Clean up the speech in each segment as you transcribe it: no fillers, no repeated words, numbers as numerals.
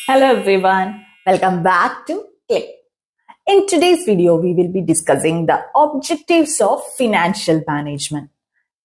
Hello everyone, welcome back to Click. In today's video, we will be discussing the objectives of financial management.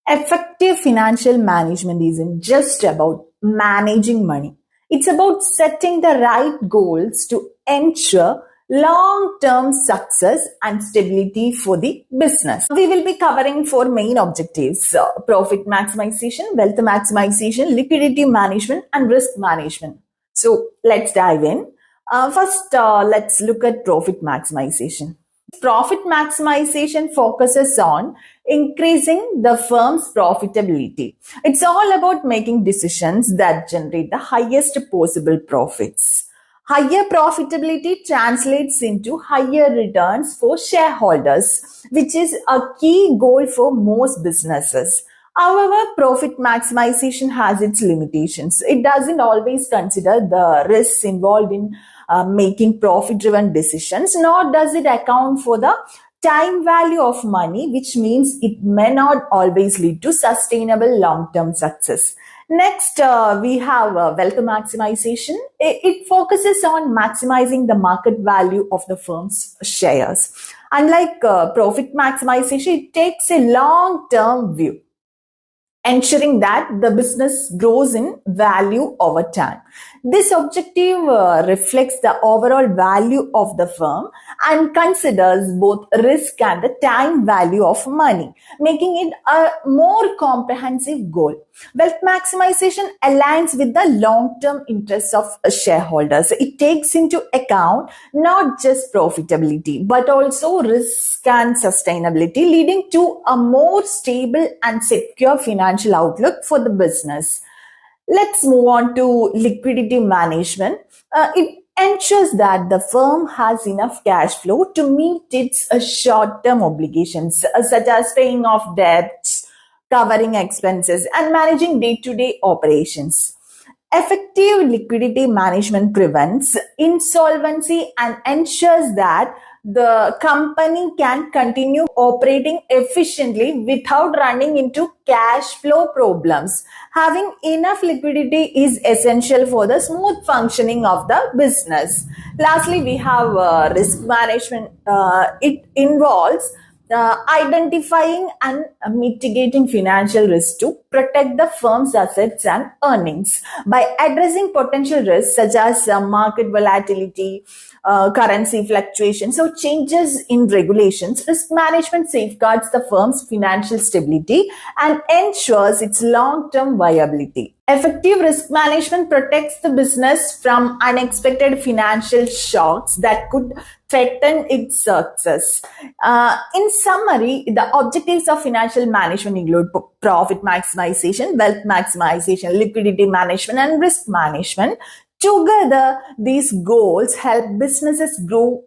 Effective financial management isn't just about managing money. It's about setting the right goals to ensure long-term success and stability for the business. We will be covering four main objectives: profit maximization, wealth maximization, liquidity management, and risk management. So let's dive in. First, let's look at profit maximization. Profit maximization focuses on increasing the firm's profitability. It's all about making decisions that generate the highest possible profits. Higher profitability translates into higher returns for shareholders, which is a key goal for most businesses. However, profit maximization has its limitations. It doesn't always consider the risks involved in making profit-driven decisions, nor does it account for the time value of money, which means it may not always lead to sustainable long-term success. Next, we have wealth maximization. It focuses on maximizing the market value of the firm's shares. Unlike profit maximization, it takes a long-term view, ensuring that the business grows in value over time. This objective reflects the overall value of the firm and considers both risk and the time value of money, making it a more comprehensive goal. Wealth maximization aligns with the long-term interests of shareholders. It takes into account not just profitability, but also risk and sustainability, leading to a more stable and secure financial outlook for the business. Let's move on to liquidity management. It ensures that the firm has enough cash flow to meet its short-term obligations, such as paying off debts, covering expenses, and managing day-to-day operations. Effective liquidity management prevents insolvency and ensures that the company can continue operating efficiently without running into cash flow problems. Having enough liquidity is essential for the smooth functioning of the business. Lastly, we have risk management. It involves identifying and mitigating financial risks to protect the firm's assets and earnings. By addressing potential risks such as market volatility, currency fluctuations, or changes in regulations, risk management safeguards the firm's financial stability and ensures its long-term viability. Effective risk management protects the business from unexpected financial shocks that could threaten its success. In summary, the objectives of financial management include profit maximization, wealth maximization, liquidity management, and risk management. Together, these goals help businesses grow,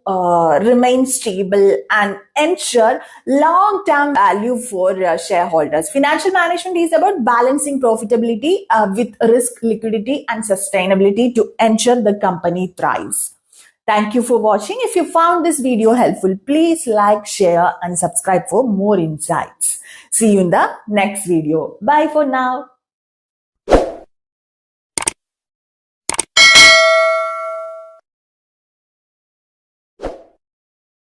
remain stable, and ensure long-term value for shareholders. Financial management is about balancing profitability with risk, liquidity, and sustainability to ensure the company thrives. Thank you for watching. If you found this video helpful, please like, share, and subscribe for more insights. See you in the next video. Bye for now.